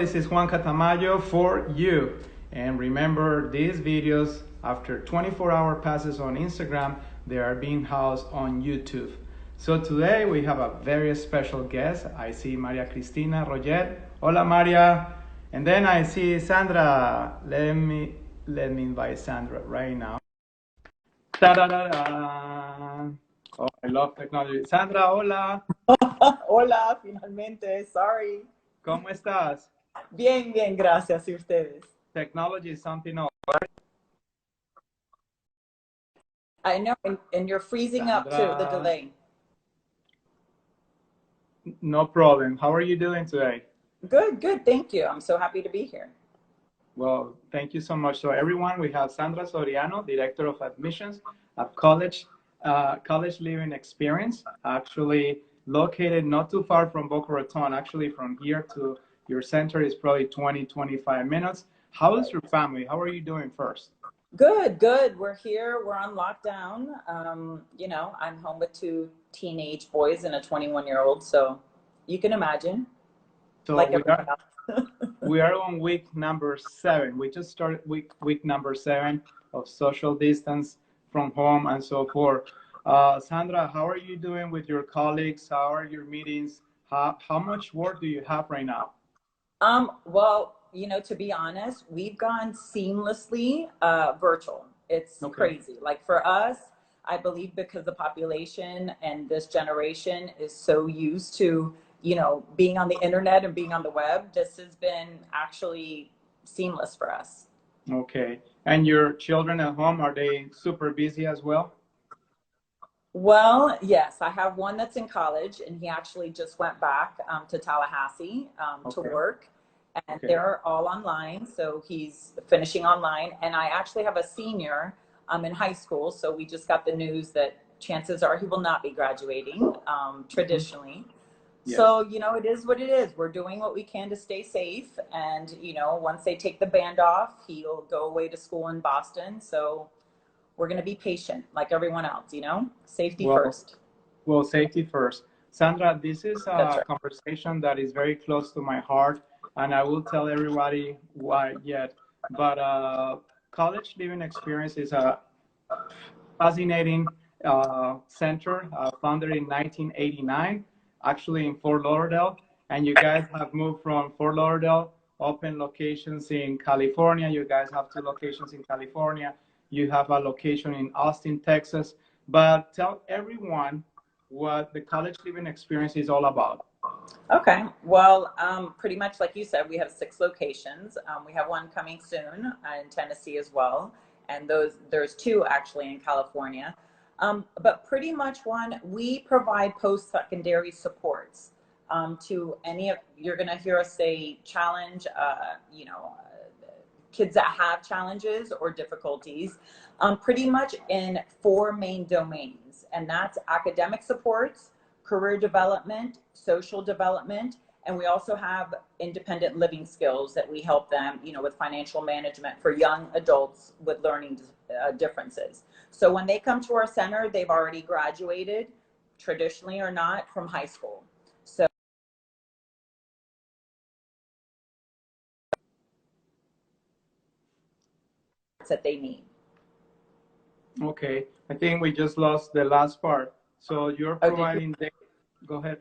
This is Juan Catamayo for you. And remember, these videos, after 24-hour passes on Instagram, they are being housed on YouTube. So today we have a very special guest. I see Maria Cristina Roget. Hola, Maria. And then I see Sandra. Let me invite Sandra right now. Ta-da-da-da. Oh, I love technology. Sandra, hola. Hola, finalmente, sorry. ¿Cómo estás? Bien, bien, gracias. ¿Y ustedes? Technology is something else. I know, and you're freezing up too, the Sandra. delay. No problem. How are you doing today? Good, good. Thank you. I'm so happy to be here. Well, thank you so much. So everyone, we have Sandra Soriano, Director of Admissions at College Living Experience, actually located not too far from Boca Raton. Actually, from here to your center is probably 20-25 minutes. How is your family? How are you doing first? Good, good. We're here. We're on lockdown. I'm home with two teenage boys and a 21-year-old. So you can imagine, So like everyone else. we are on week number 7. We just started week number 7 of social distance from home and so forth. Sandra, how are you doing with your colleagues? How are your meetings? How much work do you have right now? Well, to be honest, we've gone seamlessly virtual. It's crazy. Like for us, I believe because the population and this generation is so used to, being on the internet and being on the web, this has been actually seamless for us. Okay. And your children at home, are they super busy as well? Well, yes, I have one that's in college and he actually just went back to Tallahassee to work. And they're all online, so he's finishing online. And I actually have a senior in high school, so we just got the news that chances are he will not be graduating traditionally. Yes. So, it is what it is. We're doing what we can to stay safe. And, once they take the band off, he'll go away to school in Boston. So we're going to be patient like everyone else, safety first. Well, safety first. Sandra, this is a Right. conversation that is very close to my heart, and I will tell everybody why yet. But College Living Experience is a fascinating center founded in 1989, actually in Fort Lauderdale. And you guys have moved from Fort Lauderdale, open locations in California. You guys have 2 locations in California. You have a location in Austin, Texas. But tell everyone what the College Living Experience is all about. Okay. Well, pretty much like you said, we have 6 locations. We have one coming soon in Tennessee as well. And there's 2 actually in California. But pretty much we provide post-secondary supports to you're going to hear us say challenge, kids that have challenges or difficulties, pretty much in 4 main domains. And that's academic supports, career development, social development, and we also have independent living skills that we help them, with financial management for young adults with learning differences. So when they come to our center, they've already graduated, traditionally or not, from high school. So that they need. Okay, I think we just lost the last part. So you're providing go ahead.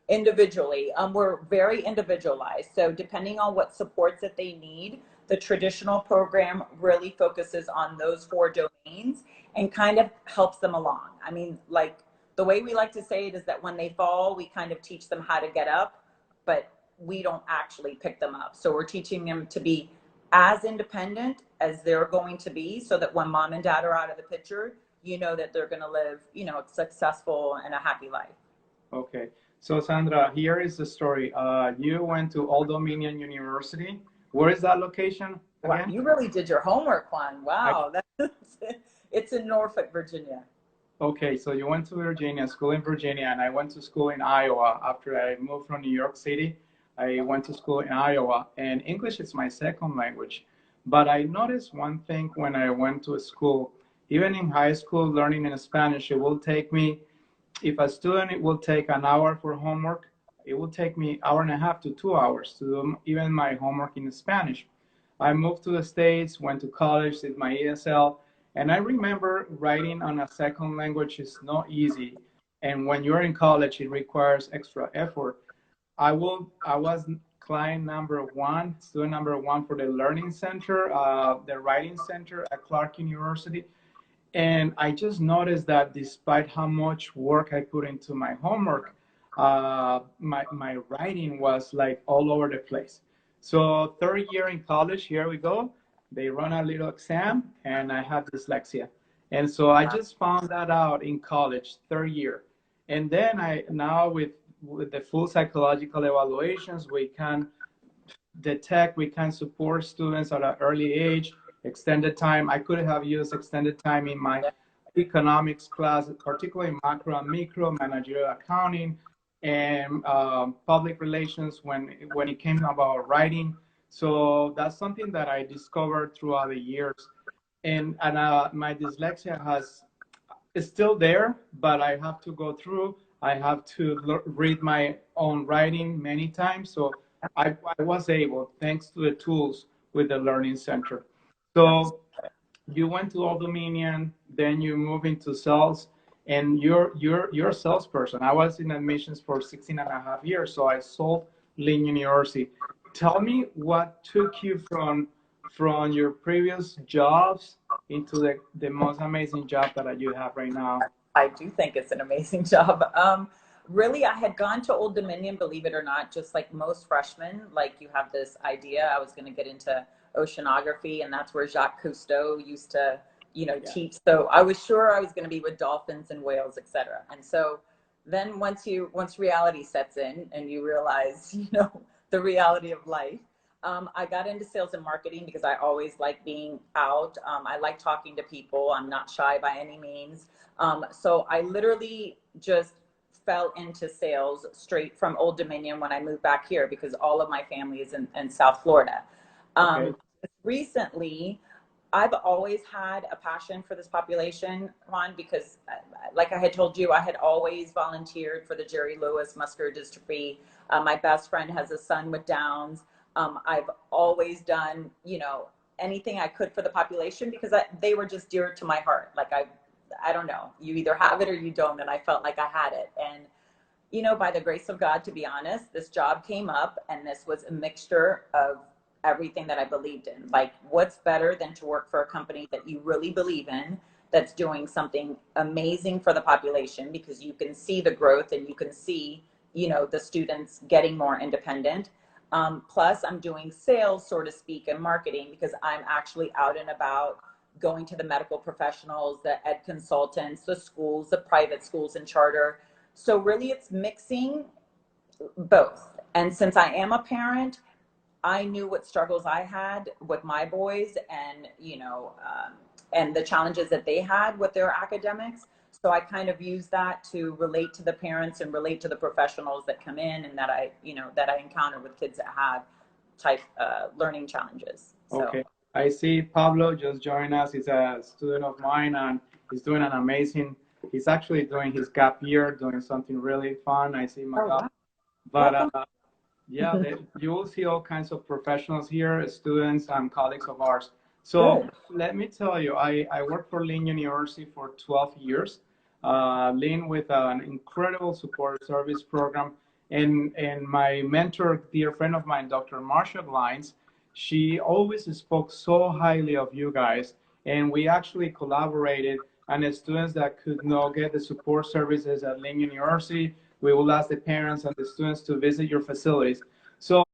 Individually, we're very individualized. So depending on what supports that they need, the traditional program really focuses on those 4 domains and kind of helps them along. I mean, like the way we like to say it is that when they fall, we kind of teach them how to get up, but we don't actually pick them up. So we're teaching them to be as independent as they're going to be, so that when mom and dad are out of the picture, that they're going to live, a successful and a happy life. Okay. So Sandra, here is the story. You went to Old Dominion University. Where is that location again? Wow, you really did your homework, Juan. Wow, it's in Norfolk, Virginia. Okay, so you went to Virginia, school in Virginia, and I went to school in Iowa. After I moved from New York City, I went to school in Iowa, and English is my second language. But I noticed one thing when I went to school, even in high school, learning in Spanish, it will take me, if a student, it will take an hour for homework, it would take me hour and a half to 2 hours to do even my homework in Spanish. I moved to the States, went to college, did my ESL, and I remember writing on a second language is not easy. And when you're in college, it requires extra effort. I was client number one, student number one for the Learning Center, the Writing Center at Clark University. And I just noticed that despite how much work I put into my homework, my writing was like all over the place. So third year in college, here we go. They run a little exam, and I have dyslexia. And so I just found that out in college, third year. And then I now with the full psychological evaluations, we can detect, we can support students at an early age, extended time. I could have used extended time in my economics class, particularly macro and micro, managerial accounting, and public relations when it came about writing. So that's something that I discovered throughout the years. And my dyslexia is still there, but I have to go through. I have to read my own writing many times. So I was able, thanks to the tools with the Learning Center. So you went to Old Dominion, then you move into sales, and you're a salesperson. I was in admissions for 16 and a half years, so I sold Lynn University. Tell me what took you from your previous jobs into the most amazing job that you have right now. I do think it's an amazing job. Really, I had gone to Old Dominion, believe it or not, just like most freshmen. Like, you have this idea I was going to get into oceanography, and that's where Jacques Cousteau used to, teach. So I was sure I was going to be with dolphins and whales, etc. And so then once reality sets in and you realize, the reality of life, I got into sales and marketing because I always like being out. I like talking to people. I'm not shy by any means. So I literally just fell into sales straight from Old Dominion when I moved back here, because all of my family is in South Florida. Okay. Recently, I've always had a passion for this population, Juan, because like I had told you, I had always volunteered for the Jerry Lewis muscular dystrophy. My best friend has a son with Downs. I've always done, anything I could for the population, because they were just dear to my heart. Like, I don't know, you either have it or you don't. And I felt like I had it. And, by the grace of God, to be honest, this job came up, and this was a mixture of everything that I believed in. Like, what's better than to work for a company that you really believe in, that's doing something amazing for the population, because you can see the growth and you can see, the students getting more independent. Plus, I'm doing sales, so to speak, and marketing, because I'm actually out and about, going to the medical professionals, the ed consultants, the schools, the private schools and charter. So really, it's mixing both. And since I am a parent, I knew what struggles I had with my boys, and and the challenges that they had with their academics. So I kind of use that to relate to the parents and relate to the professionals that come in, and that I encounter with kids that have type learning challenges. So. Okay. I see Pablo just joined us. He's a student of mine, and he's doing an amazing. He's actually doing his gap year, doing something really fun. I see him. Oh, wow. But yeah, you will see all kinds of professionals here, students and colleagues of ours. So let me tell you, I worked for Lynn University for 12 years. Lynn with an incredible support service program. And my mentor, dear friend of mine, Dr. Marsha Glines, she always spoke so highly of you guys. And we actually collaborated, and the students that could not get the support services at Lynn University, we will ask the parents and the students to visit your facilities. So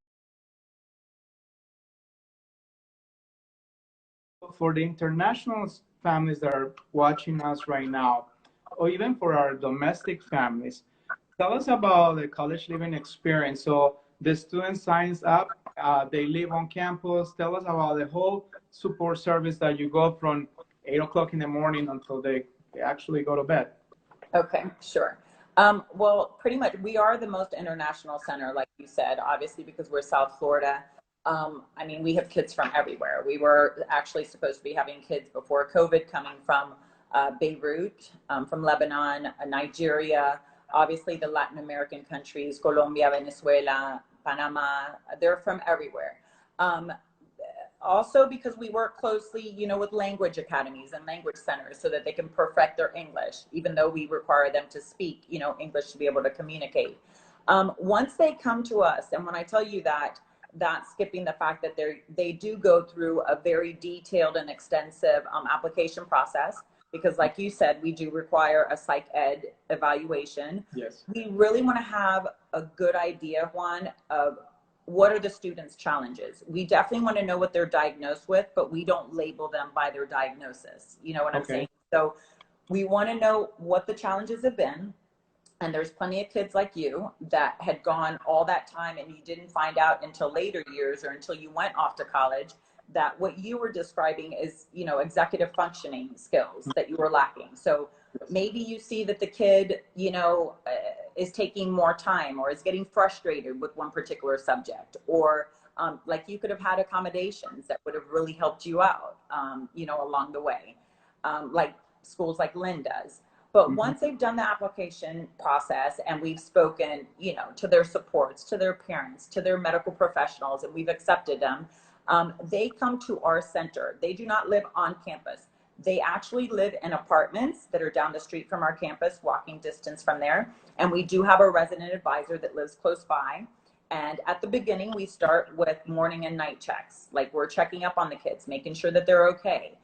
for the international families that are watching us right now, or even for our domestic families, tell us about the college living experience. So the student signs up, they live on campus. Tell us about the whole support service that you go from 8 o'clock in the morning until they actually go to bed. Okay, sure. Well, pretty much we are the most international center, like you said, obviously, because we're South Florida. I mean, we have kids from everywhere. We were actually supposed to be having kids before COVID coming from Beirut, from Lebanon, Nigeria, obviously the Latin American countries, Colombia, Venezuela, Panama, they're from everywhere. Also because we work closely, you know, with language academies and language centers so that they can perfect their English, even though we require them to speak, you know, English to be able to communicate. Once they come to us, and when I tell you that, that's skipping the fact that they do go through a very detailed and extensive application process, because like you said, we do require a psych ed evaluation. Yes. We really want to have a good idea, Juan, of what are the students' challenges. We definitely want to know what they're diagnosed with, but we don't label them by their diagnosis. You know what I'm saying? So we want to know what the challenges have been. And there's plenty of kids like you that had gone all that time and you didn't find out until later years or until you went off to college that what you were describing is, you know, executive functioning skills that you were lacking. So maybe you see that the kid, you know, is taking more time or is getting frustrated with one particular subject, or like you could have had accommodations that would have really helped you out, you know, along the way, like schools like Lynn does. But once they've done the application process and we've spoken, you know, to their supports, to their parents, to their medical professionals, and we've accepted them, they come to our center. They do not live on campus. They actually live in apartments that are down the street from our campus, walking distance from there. And we do have a resident advisor that lives close by. And at the beginning, we start with morning and night checks. Like, we're checking up on the kids, making sure that they're okay.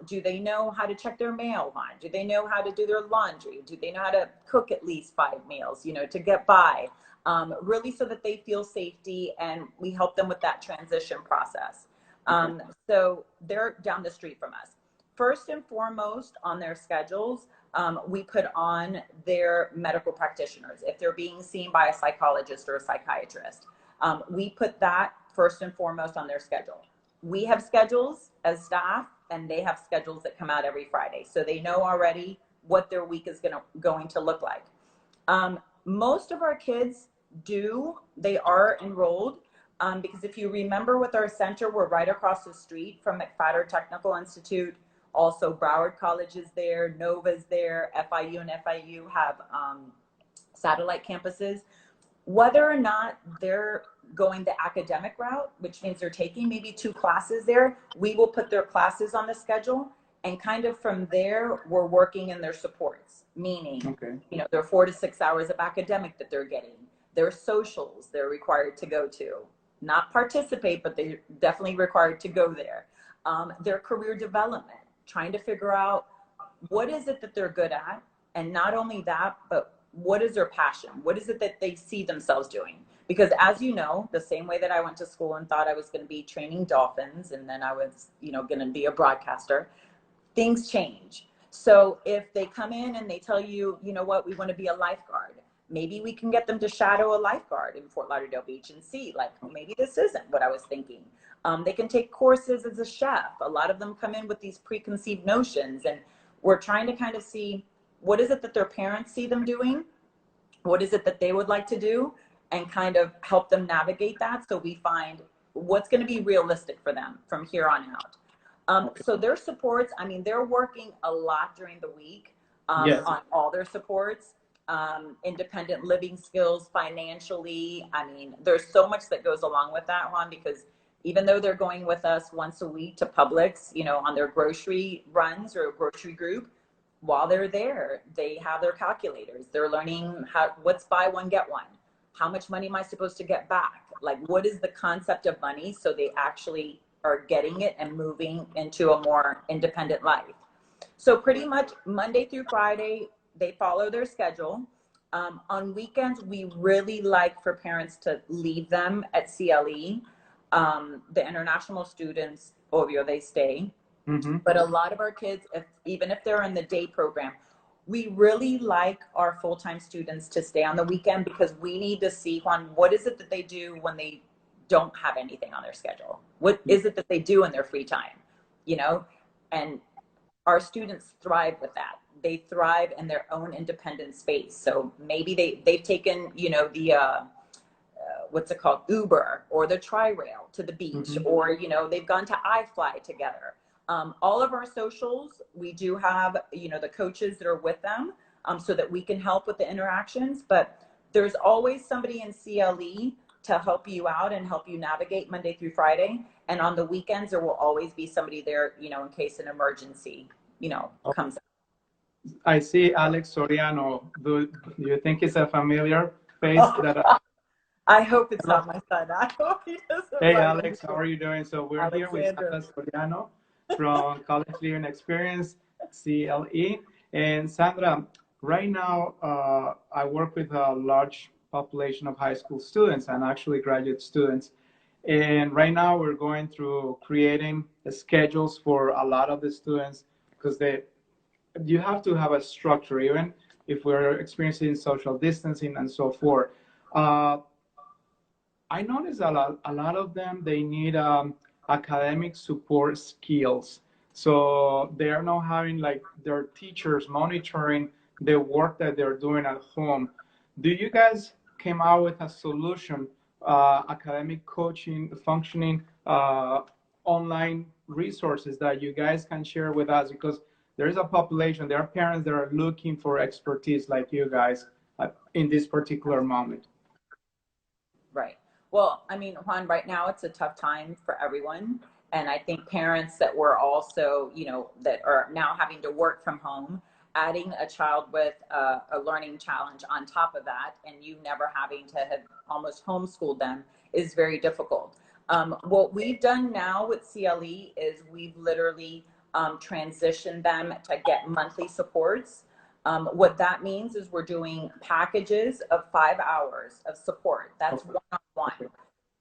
Do they know how to check their mail, Juan? Do they know how to do their laundry? Do they know how to cook at least 5 meals, you know, to get by? Really so that they feel safety, and we help them with that transition process. So they're down the street from us. First and foremost on their schedules, we put on their medical practitioners. If they're being seen by a psychologist or a psychiatrist, we put that first and foremost on their schedule. We have schedules as staff, and they have schedules that come out every Friday. So they know already what their week is going to look like. Most of our kids they are enrolled, because if you remember with our center, we're right across the street from McFadder Technical Institute. Also Broward College is there, Nova's there, FIU and FIU have satellite campuses. Whether or not they're going the academic route, which means they're taking maybe 2 classes there, we will put their classes on the schedule, and kind of from there, we're working in their supports, meaning, you know, there are 4 to 6 hours of academic that they're getting. Their socials they're required to go to, not participate, but they're definitely required to go there. Their career development, trying to figure out what is it that they're good at, and not only that, but what is their passion? What is it that they see themselves doing? Because as you know, the same way that I went to school and thought I was going to be training dolphins, and then I was, you know, going to be a broadcaster, things change. So if they come in and they tell you, you know what, we want to be a lifeguard, maybe we can get them to shadow a lifeguard in Fort Lauderdale Beach and see, like, maybe this isn't what I was thinking. They can take courses as a chef. A lot of them come in with these preconceived notions, and we're trying to kind of see, what is it that their parents see them doing? What is it that they would like to do? And kind of help them navigate that, so we find what's going to be realistic for them from here on out. So their supports, I mean, they're working a lot during the week on all their supports, independent living skills, financially. I mean, there's so much that goes along with that, Juan, because even though they're going with us once a week to Publix, you know, on their grocery runs or grocery group, while they're there, they have their calculators. They're learning what's buy one, get one. How much money am I supposed to get back? Like, what is the concept of money? So they actually are getting it and moving into a more independent life. So pretty much Monday through Friday, they follow their schedule. On weekends, we really like for parents to leave them at CLE. The international students, obvio, they stay. But a lot of our kids, even if they're in the day program, we really like our full-time students to stay on the weekend, because we need to see, Juan, what is it that they do when they don't have anything on their schedule? What is it that they do in their free time? You know, and our students thrive with that. They thrive in their own independent space. So maybe they've taken, you know, the what's it called, Uber or the Tri-Rail to the beach, or, you know, they've gone to iFly together. All of our socials, we do have, you know, the coaches that are with them. so that we can help with the interactions. But there's always somebody in CLE to help you out and help you navigate Monday through Friday. And on the weekends, there will always be somebody there, you know, in case an emergency, you know, comes up. I see Alex Soriano. Do you think it's a familiar face? I hope it's not my son. I hope he doesn't. Hey, Alex, how are you doing? So we're Alexander. Here with Sandra Soriano from College Living Experience, CLE. And Sandra, right now, I work with a large population of high school students and actually graduate students. And right now we're going through creating schedules for a lot of the students because you have to have a structure, even if we're experiencing social distancing and so forth. I noticed a lot of them, they need academic support skills. So they are not having like their teachers monitoring the work that they're doing at home. Do you guys came out with a solution, academic coaching, functioning, online resources that you guys can share with us? Because there is a population, there are parents that are looking for expertise like you guys in this particular moment. Right. Well, I mean, Juan, right now it's a tough time for everyone. And I think parents that were also, you know, that are now having to work from home, adding a child with a learning challenge on top of that, and you never having to have almost homeschooled them is very difficult. What we've done now with CLE is we've literally transitioned them to get monthly supports. What that means is we're doing packages of 5 hours of support. That's one-on-one.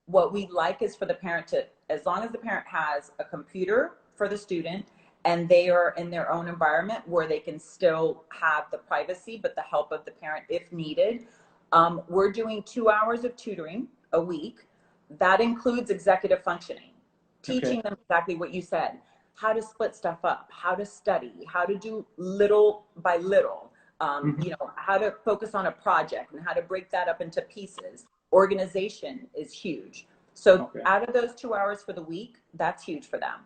What we'd like is for the parent to, as long as the parent has a computer for the student and they are in their own environment where they can still have the privacy but the help of the parent if needed. We're doing 2 hours of tutoring a week. That includes executive functioning, teaching them exactly what you said, how to split stuff up, how to study, how to do little by little, you know, how to focus on a project and how to break that up into pieces. Organization is huge. So out of those 2 hours for the week, that's huge for them.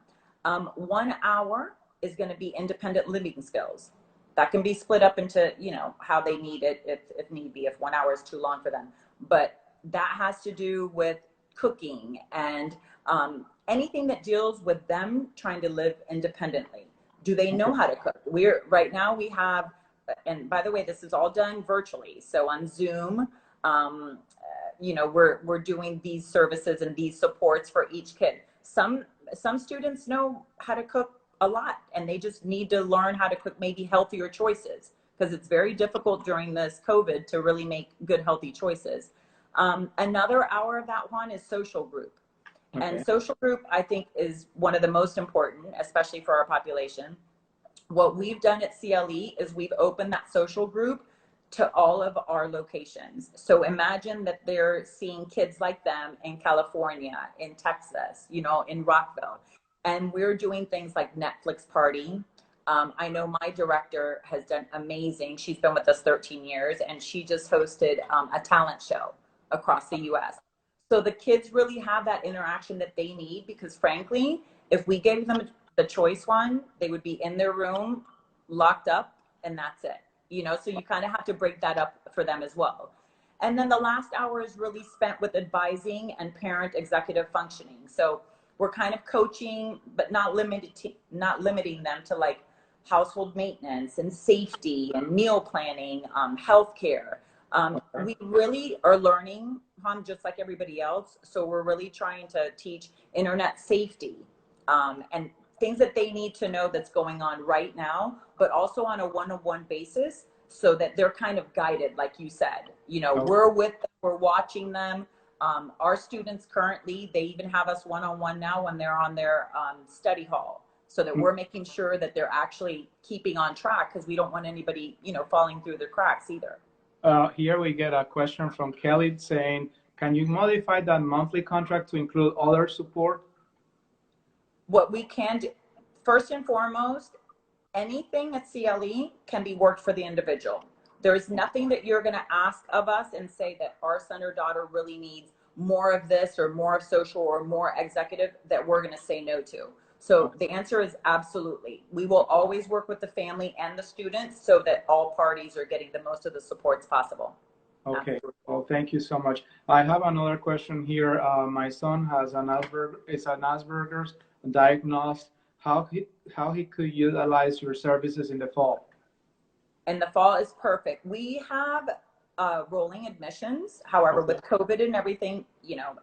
1 hour is going to be independent living skills. That can be split up into, you know, how they need it if need be, if 1 hour is too long for them. But that has to do with cooking and anything that deals with them trying to live independently. Do they know how to cook? Right now we have, and by the way, this is all done virtually. So on Zoom, you know, we're doing these services and these supports for each kid. Some students know how to cook a lot and they just need to learn how to cook maybe healthier choices because it's very difficult during this COVID to really make good, healthy choices. Another hour of that one is social group. And social group, I think, is one of the most important, especially for our population. What we've done at CLE is we've opened that social group to all of our locations. So imagine that they're seeing kids like them in California, in Texas, you know, in Rockville. And we're doing things like Netflix party. I know my director has done amazing. She's been with us 13 years and she just hosted a talent show across the US. So the kids really have that interaction that they need because frankly, if we gave them the choice one, they would be in their room, locked up, and that's it. You know, so you kind of have to break that up for them as well. And then the last hour is really spent with advising and parent executive functioning. So we're kind of coaching, but not limiting them to like household maintenance and safety and meal planning, healthcare. We really are learning, just like everybody else. So we're really trying to teach internet safety and things that they need to know that's going on right now, but also on a one-on-one basis so that they're kind of guided, like you said. You know, we're with them, we're watching them. Our students currently, they even have us one-on-one now when they're on their study hall so that we're making sure that they're actually keeping on track because we don't want anybody, you know, falling through the cracks either. Here we get a question from Kelly saying, can you modify that monthly contract to include other support? What we can do, first and foremost, anything at CLE can be worked for the individual. There's nothing that you're going to ask of us and say that our son or daughter really needs more of this or more of social or more executive that we're going to say no to. So the answer is absolutely. We will always work with the family and the students so that all parties are getting the most of the supports possible. Okay, well, thank you so much. I have another question here. My son has an Asperger's diagnosed. How he could utilize your services in the fall? And the fall is perfect. We have rolling admissions. However, with COVID and everything, you know,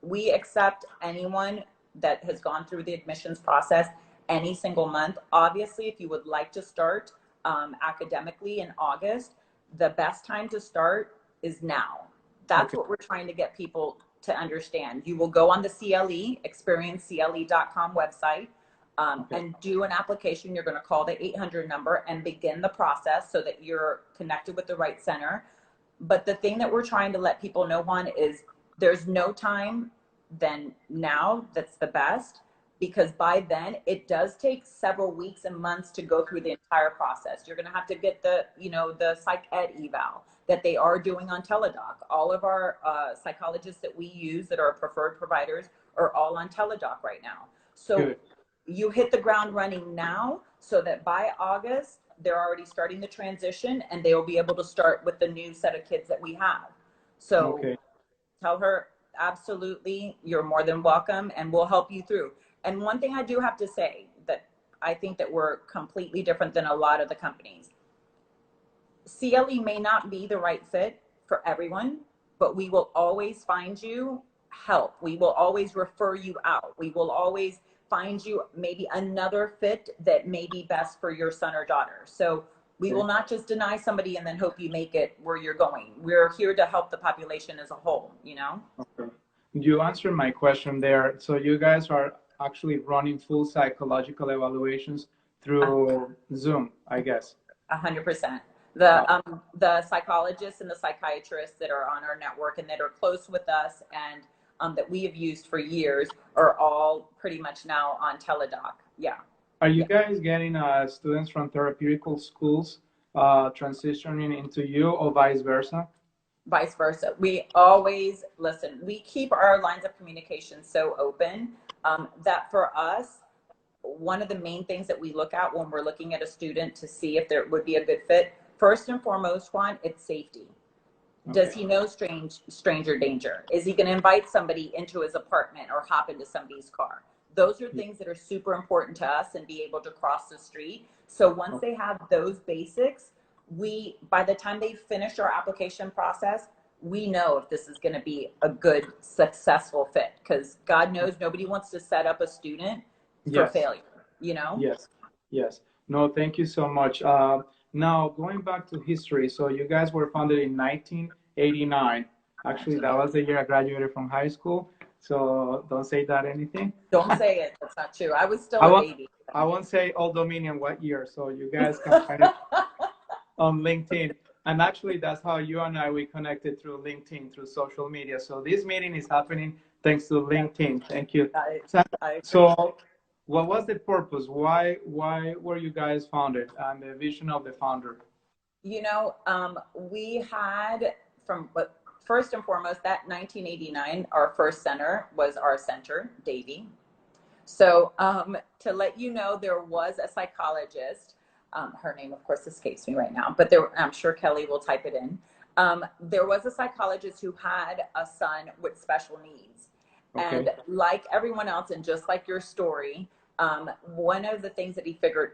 we accept anyone that has gone through the admissions process any single month. Obviously, if you would like to start academically in August, the best time to start is now. That's what we're trying to get people to understand. You will go on the CLE, experiencecle.com website, and do an application. You're going to call the 800 number and begin the process so that you're connected with the right center. But the thing that we're trying to let people know, Juan, is there's no time than now that's the best, because by then it does take several weeks and months to go through the entire process. You're going to have to get the, you know, the psych ed eval that they are doing on Teledoc. All of our psychologists that we use that are preferred providers are all on Teledoc right now. So you hit the ground running now so that by August, they're already starting the transition and they will be able to start with the new set of kids that we have. So tell her, absolutely, you're more than welcome and we'll help you through. And one thing I do have to say that I think that we're completely different than a lot of the companies. CLE may not be the right fit for everyone, but we will always find you help. We will always refer you out. We will always find you maybe another fit that may be best for your son or daughter. So we will not just deny somebody and then hope you make it where you're going. We're here to help the population as a whole, you know? Okay. You answered my question there. So you guys are actually running full psychological evaluations through Zoom, I guess. 100%. The psychologists and the psychiatrists that are on our network and that are close with us and that we have used for years are all pretty much now on Teledoc. Yeah. Are you guys getting students from therapeutical schools transitioning into you or vice versa? Vice versa. We always, listen, we keep our lines of communication so open that for us, one of the main things that we look at when we're looking at a student to see if there would be a good fit, first and foremost, Juan, it's safety. Does he know stranger danger? Is he going to invite somebody into his apartment or hop into somebody's car? Those are things that are super important to us and be able to cross the street. So once they have those basics, by the time they finish our application process, we know if this is going to be a good, successful fit, because God knows nobody wants to set up a student for failure, you know? Yes. No, thank you so much. Now, going back to history, so you guys were founded in 1989. Actually, that was the year I graduated from high school. So don't say that anything. Don't say it. That's not true. I was still a baby. I won't say Old Dominion what year, so you guys can find it on LinkedIn. And actually, that's how you and we connected through LinkedIn, through social media. So this meeting is happening thanks to LinkedIn. Thank you. So what was the purpose? Why were you guys founded and the vision of the founder? You know, we had first and foremost, that 1989, our first center was our center, Davie. So to let you know, there was a psychologist. Her name, of course, escapes me right now, but I'm sure Kelly will type it in. There was a psychologist who had a son with special needs. And like everyone else, and just like your story, one of the things that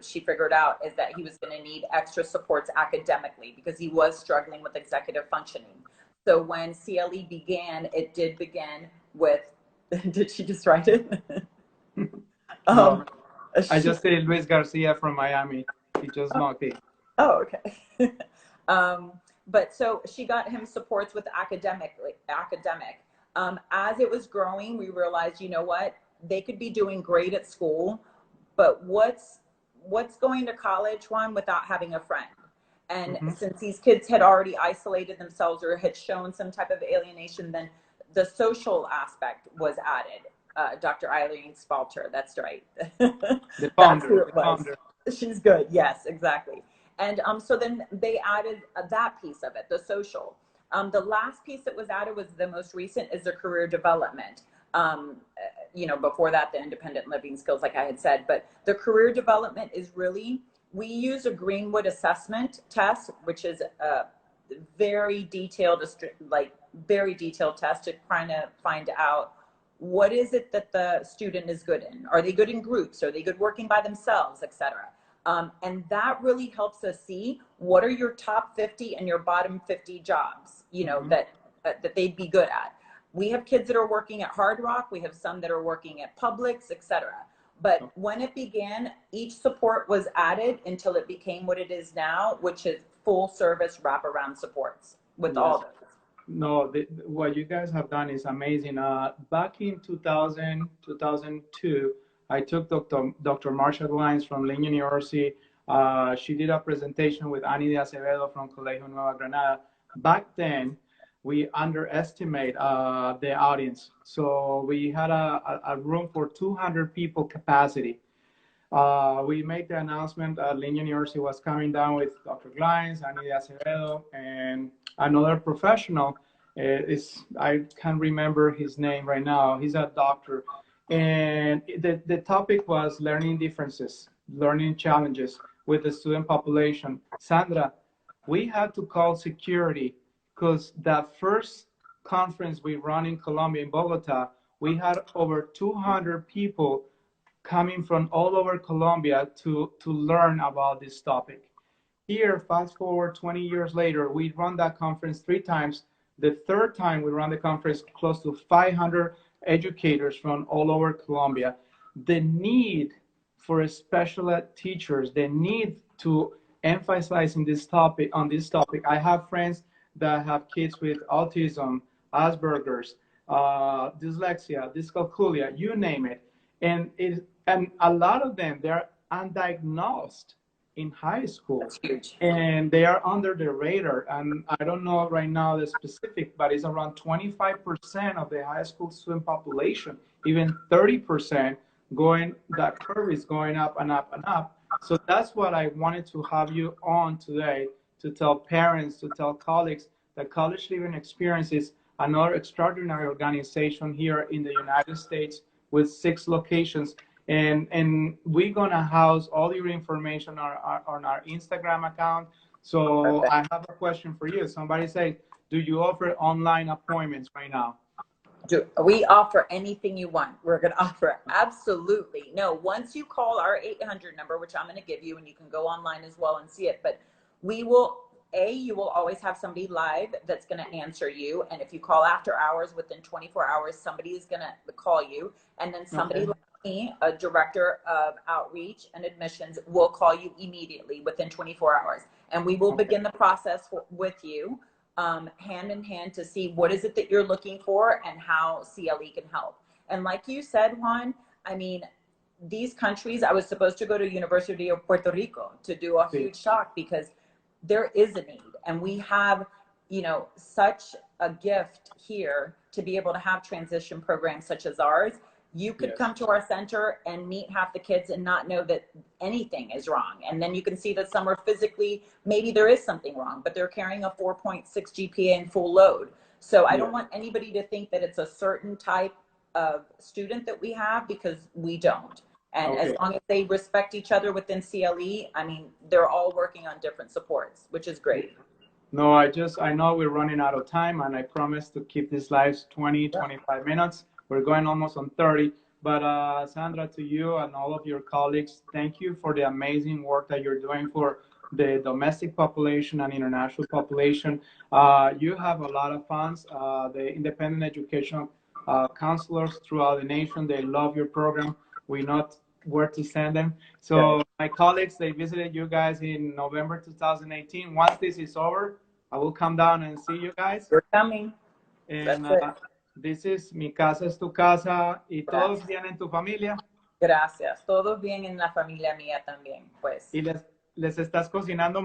she figured out is that he was going to need extra supports academically because he was struggling with executive functioning. So when CLE began, it did begin with, did she just write it? No, I just did Luis Garcia from Miami. He just knocked it. Oh, okay. But so she got him supports with academic. As it was growing, we realized, you know what, they could be doing great at school, but what's going to college, Juan, without having a friend? And since these kids had already isolated themselves or had shown some type of alienation, then the social aspect was added. Dr. Eileen Spalter, that's right. The founder. She's good. Yes, exactly. And so then they added that piece of it, the social. The last piece that was added was the most recent, is the career development. you know, before that, the independent living skills, like I had said, but the career development is really, we use a Greenwood assessment test, which is a very detailed, like very detailed test to kind of find out what is it that the student is good in. Are they good in groups? Are they good working by themselves, etc.? And that really helps us see what are your top 50 and your bottom 50 jobs, you know, that they'd be good at. We have kids that are working at Hard Rock. We have some that are working at Publix, etc. But when it began, each support was added until it became what it is now, which is full service wraparound supports with all those. No, what you guys have done is amazing. Back in 2002, I took Dr. Marcia Glines from Lynn University. She did a presentation with Annie de Acevedo from Colegio Nueva Granada. Back then, we underestimate the audience. So we had a room for 200 people capacity. We made the announcement Lynn University was coming down with Dr. Glines, Annie de Acevedo, and another professional. I can't remember his name right now. He's a doctor. And the topic was learning differences, learning challenges with the student population. Sandra, we had to call security because that first conference we run in Colombia, in Bogota, we had over 200 people coming from all over Colombia to learn about this topic. Here, fast forward 20 years later, we run that conference 3 times. The third time we run the conference, close to 500 educators from all over Colombia. The need for special ed teachers, the need to emphasize on this topic. I have friends that have kids with autism, Asperger's, dyslexia, dyscalculia, you name it. And a lot of them, they're undiagnosed in high school. That's huge. And they are under the radar. And I don't know right now the specific, but it's around 25% of the high school student population, even 30% going, that curve is going up and up and up. So that's what I wanted to have you on today, to tell parents, to tell colleagues that College Living Experience is another extraordinary organization here in the United States with 6 locations. And we're gonna house all your information on our Instagram account. So I have a question for you. Somebody say, do you offer online appointments right now? Do we offer anything you want? We're gonna offer absolutely. No, once you call our 800 number, which I'm gonna give you, and you can go online as well and see it, but we will, you will always have somebody live that's going to answer you. And if you call after hours, within 24 hours, somebody is going to call you. And then somebody like me, a director of outreach and admissions, will call you immediately within 24 hours. And we will begin the process with you, hand in hand, to see what is it that you're looking for and how CLE can help. And like you said, Juan, I mean, these countries, I was supposed to go to University of Puerto Rico to do a huge talk because there is a need, and we have, you know, such a gift here to be able to have transition programs such as ours. You could come to our center and meet half the kids and not know that anything is wrong. And then you can see that some are physically, maybe there is something wrong, but they're carrying a 4.6 GPA in full load. So I don't want anybody to think that it's a certain type of student that we have, because we don't. And as long as they respect each other within CLE, I mean, they're all working on different supports, which is great. No, I know we're running out of time, and I promise to keep these lives 25 minutes. We're going almost on 30. But Sandra, to you and all of your colleagues, thank you for the amazing work that you're doing for the domestic population and international population. You have a lot of fans, the independent educational counselors throughout the nation. They love your program. We know where to send them. So my colleagues, they visited you guys in November 2018. Once this is over, I will come down and see you guys. We're coming. And this is Mi Casa es Tu Casa. ¿Y todos bien en tu familia? Gracias. Todos bien en la familia mía también, pues. ¿Y les estás cocinando